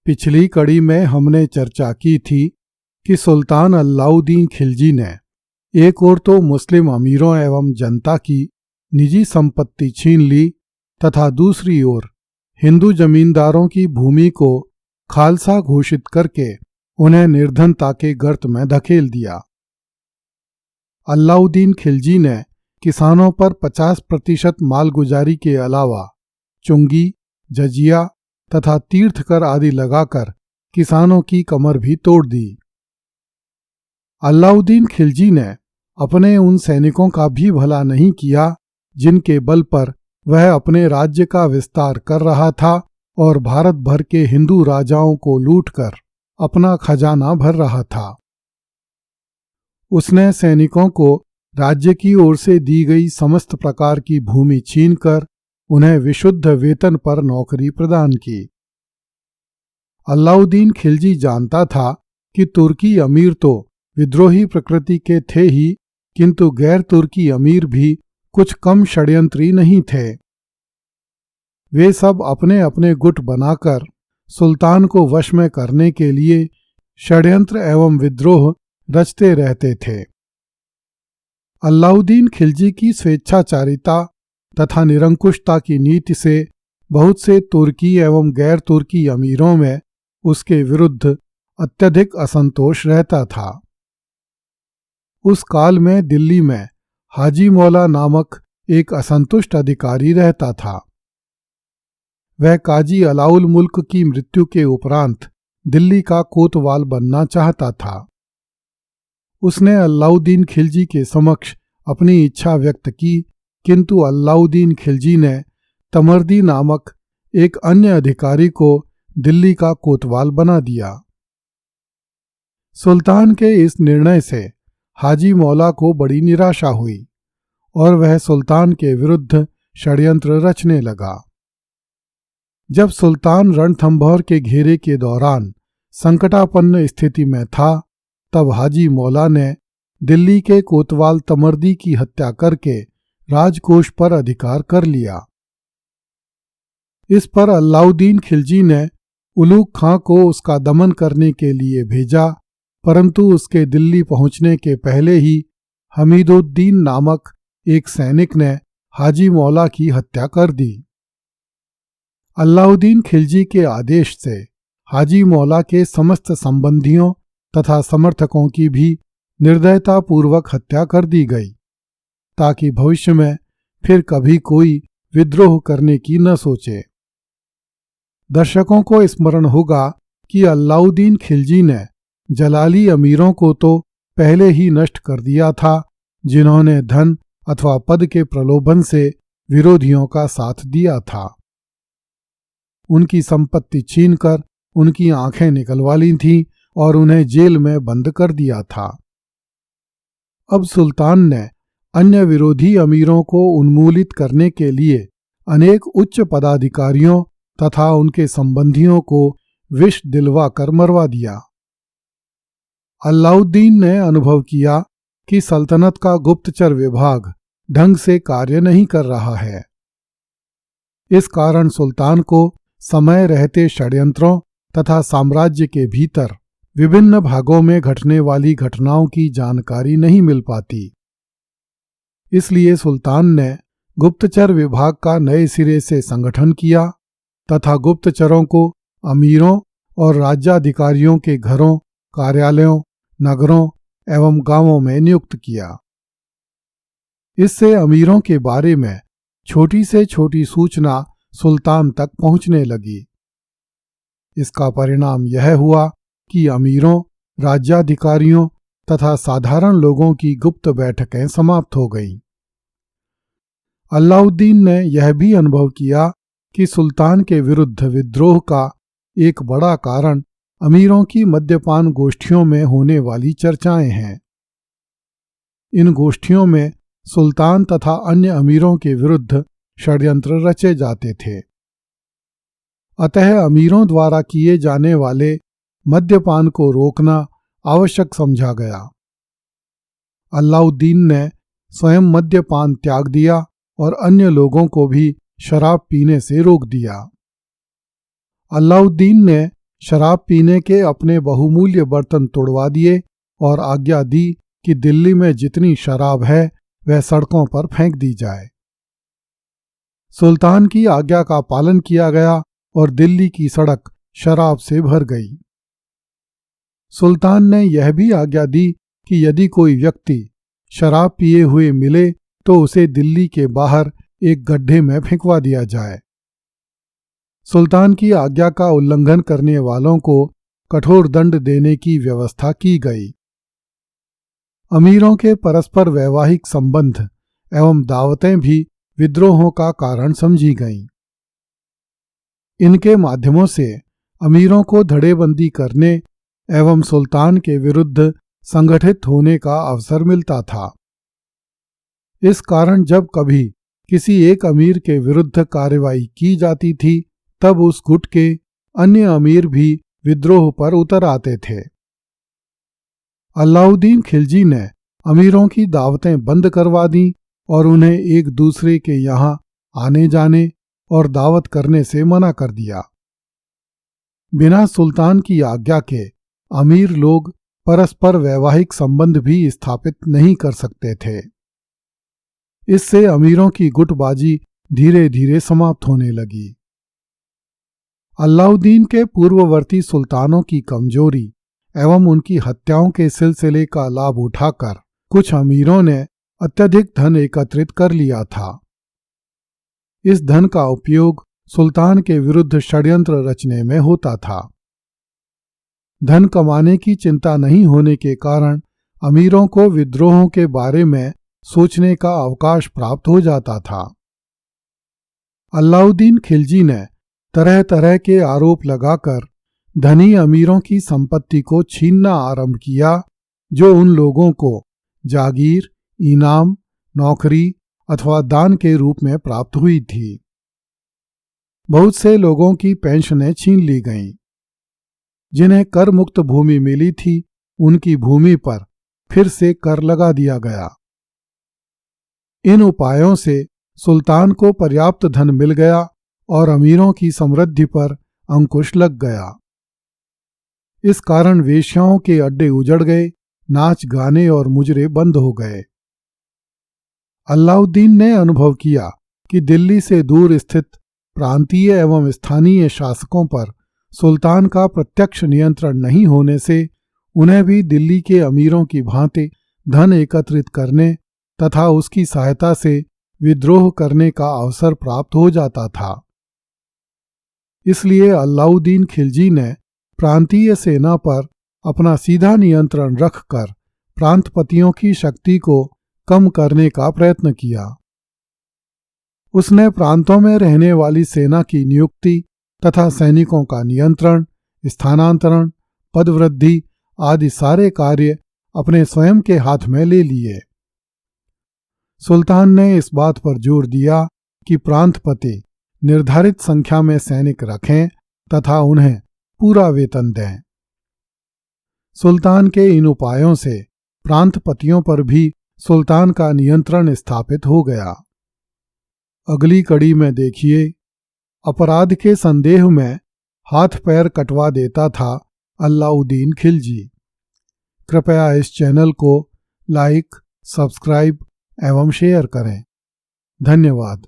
पिछली कड़ी में हमने चर्चा की थी कि सुल्तान अलाउद्दीन खिलजी ने एक ओर तो मुस्लिम अमीरों एवं जनता की निजी संपत्ति छीन ली तथा दूसरी ओर हिंदू जमींदारों की भूमि को खालसा घोषित करके उन्हें निर्धनता के गर्त में धकेल दिया। अलाउद्दीन खिलजी ने किसानों पर 50% मालगुजारी के अलावा चुंगी, जजिया तथा तीर्थकर आदि लगाकर किसानों की कमर भी तोड़ दी। अलाउद्दीन खिलजी ने अपने उन सैनिकों का भी भला नहीं किया जिनके बल पर वह अपने राज्य का विस्तार कर रहा था और भारत भर के हिंदू राजाओं को लूटकर अपना खजाना भर रहा था। उसने सैनिकों को राज्य की ओर से दी गई समस्त प्रकार की भूमि छीनकर उन्हें विशुद्ध वेतन पर नौकरी प्रदान की। अलाउद्दीन खिलजी जानता था कि तुर्की अमीर तो विद्रोही प्रकृति के थे ही, किंतु गैर तुर्की अमीर भी कुछ कम षड्यंत्री नहीं थे। वे सब अपने अपने गुट बनाकर सुल्तान को वश में करने के लिए षड्यंत्र एवं विद्रोह रचते रहते थे। अलाउद्दीन खिलजी की स्वेच्छाचारिता तथा निरंकुशता की नीति से बहुत से तुर्की एवं गैर तुर्की अमीरों में उसके विरुद्ध अत्यधिक असंतोष रहता था। उस काल में दिल्ली में हाजी मौला नामक एक असंतुष्ट अधिकारी रहता था। वह काजी अलाउल मुल्क की मृत्यु के उपरांत दिल्ली का कोतवाल बनना चाहता था। उसने अलाउद्दीन खिलजी के समक्ष अपनी इच्छा व्यक्त की, किंतु अलाउद्दीन खिलजी ने तमर्दी नामक एक अन्य अधिकारी को दिल्ली का कोतवाल बना दिया। सुल्तान के इस निर्णय से हाजी मौला को बड़ी निराशा हुई और वह सुल्तान के विरुद्ध षड्यंत्र रचने लगा। जब सुल्तान रणथंभौर के घेरे के दौरान संकटापन्न स्थिति में था, तब हाजी मौला ने दिल्ली के कोतवाल तमर्दी की हत्या करके राजकोष पर अधिकार कर लिया। इस पर अलाउद्दीन खिलजी ने उलूग खां को उसका दमन करने के लिए भेजा, परंतु उसके दिल्ली पहुंचने के पहले ही हमीदुद्दीन नामक एक सैनिक ने हाजी मौला की हत्या कर दी। अलाउद्दीन खिलजी के आदेश से हाजी मौला के समस्त संबंधियों तथा समर्थकों की भी निर्दयतापूर्वक हत्या कर दी गई, ताकि भविष्य में फिर कभी कोई विद्रोह करने की न सोचे। दर्शकों को स्मरण होगा कि अलाउद्दीन खिलजी ने जलाली अमीरों को तो पहले ही नष्ट कर दिया था, जिन्होंने धन अथवा पद के प्रलोभन से विरोधियों का साथ दिया था। उनकी संपत्ति छीनकर उनकी आंखें निकलवा ली थीं और उन्हें जेल में बंद कर दिया था। अब सुल्तान ने अन्य विरोधी अमीरों को उन्मूलित करने के लिए अनेक उच्च पदाधिकारियों तथा उनके संबंधियों को विष दिलवा कर मरवा दिया। अलाउद्दीन ने अनुभव किया कि सल्तनत का गुप्तचर विभाग ढंग से कार्य नहीं कर रहा है। इस कारण सुल्तान को समय रहते षड्यंत्रों तथा साम्राज्य के भीतर विभिन्न भागों में घटने वाली घटनाओं की जानकारी नहीं मिल पाती। इसलिए सुल्तान ने गुप्तचर विभाग का नए सिरे से संगठन किया तथा गुप्तचरों को अमीरों और राज्याधिकारियों के घरों, कार्यालयों, नगरों एवं गांवों में नियुक्त किया। इससे अमीरों के बारे में छोटी से छोटी सूचना सुल्तान तक पहुंचने लगी। इसका परिणाम यह हुआ कि अमीरों, राज्याधिकारियों तथा साधारण लोगों की गुप्त बैठकें समाप्त हो गईं। अलाउद्दीन ने यह भी अनुभव किया कि सुल्तान के विरुद्ध विद्रोह का एक बड़ा कारण अमीरों की मद्यपान गोष्ठियों में होने वाली चर्चाएं हैं। इन गोष्ठियों में सुल्तान तथा अन्य अमीरों के विरुद्ध षड्यंत्र रचे जाते थे। अतः अमीरों द्वारा किए जाने वाले मद्यपान को रोकना आवश्यक समझा गया। अलाउद्दीन ने स्वयं मद्यपान त्याग दिया और अन्य लोगों को भी शराब पीने से रोक दिया। अलाउद्दीन ने शराब पीने के अपने बहुमूल्य बर्तन तोड़वा दिए और आज्ञा दी कि दिल्ली में जितनी शराब है वह सड़कों पर फेंक दी जाए। सुल्तान की आज्ञा का पालन किया गया और दिल्ली की सड़क शराब से भर गई। सुल्तान ने यह भी आज्ञा दी कि यदि कोई व्यक्ति शराब पिए हुए मिले तो उसे दिल्ली के बाहर एक गड्ढे में फेंकवा दिया जाए। सुल्तान की आज्ञा का उल्लंघन करने वालों को कठोर दंड देने की व्यवस्था की गई। अमीरों के परस्पर वैवाहिक संबंध एवं दावतें भी विद्रोहों का कारण समझी गईं। इनके माध्यमों से अमीरों को धड़ेबंदी करने एवं सुल्तान के विरुद्ध संगठित होने का अवसर मिलता था। इस कारण जब कभी किसी एक अमीर के विरुद्ध कार्रवाई की जाती थी तब उस गुट के अन्य अमीर भी विद्रोह पर उतर आते थे। अलाउद्दीन खिलजी ने अमीरों की दावतें बंद करवा दी और उन्हें एक दूसरे के यहाँ आने जाने और दावत करने से मना कर दिया। बिना सुल्तान की आज्ञा के अमीर लोग परस्पर वैवाहिक संबंध भी स्थापित नहीं कर सकते थे। इससे अमीरों की गुटबाजी धीरे धीरे समाप्त होने लगी। अलाउद्दीन के पूर्ववर्ती सुल्तानों की कमजोरी एवं उनकी हत्याओं के सिलसिले का लाभ उठाकर कुछ अमीरों ने अत्यधिक धन एकत्रित कर लिया था। इस धन का उपयोग सुल्तान के विरुद्ध षड्यंत्र रचने में होता था। धन कमाने की चिंता नहीं होने के कारण अमीरों को विद्रोहों के बारे में सोचने का अवकाश प्राप्त हो जाता था। अलाउद्दीन खिलजी ने तरह तरह के आरोप लगाकर धनी अमीरों की संपत्ति को छीनना आरंभ किया जो उन लोगों को जागीर, इनाम, नौकरी अथवा दान के रूप में प्राप्त हुई थी। बहुत से लोगों की पेंशनें छीन ली गईं। जिन्हें कर मुक्त भूमि मिली थी उनकी भूमि पर फिर से कर लगा दिया गया। इन उपायों से सुल्तान को पर्याप्त धन मिल गया और अमीरों की समृद्धि पर अंकुश लग गया। इस कारण वेश्याओं के अड्डे उजड़ गए, नाच गाने और मुजरे बंद हो गए। अलाउद्दीन ने अनुभव किया कि दिल्ली से दूर स्थित प्रांतीय एवं स्थानीय शासकों पर सुल्तान का प्रत्यक्ष नियंत्रण नहीं होने से उन्हें भी दिल्ली के अमीरों की भांति धन एकत्रित करने तथा उसकी सहायता से विद्रोह करने का अवसर प्राप्त हो जाता था। इसलिए अलाउद्दीन खिलजी ने प्रांतीय सेना पर अपना सीधा नियंत्रण रखकर प्रांतपतियों की शक्ति को कम करने का प्रयत्न किया। उसने प्रांतों में रहने वाली सेना की नियुक्ति तथा सैनिकों का नियंत्रण, स्थानांतरण, पदवृद्धि आदि सारे कार्य अपने स्वयं के हाथ में ले लिए। सुल्तान ने इस बात पर जोर दिया कि प्रांतपति निर्धारित संख्या में सैनिक रखें तथा उन्हें पूरा वेतन दें। सुल्तान के इन उपायों से प्रांतपतियों पर भी सुल्तान का नियंत्रण स्थापित हो गया। अगली कड़ी में देखिए, अपराध के संदेह में हाथ पैर कटवा देता था अलाउद्दीन खिलजी। कृपया इस चैनल को लाइक, सब्सक्राइब एवं शेयर करें। धन्यवाद।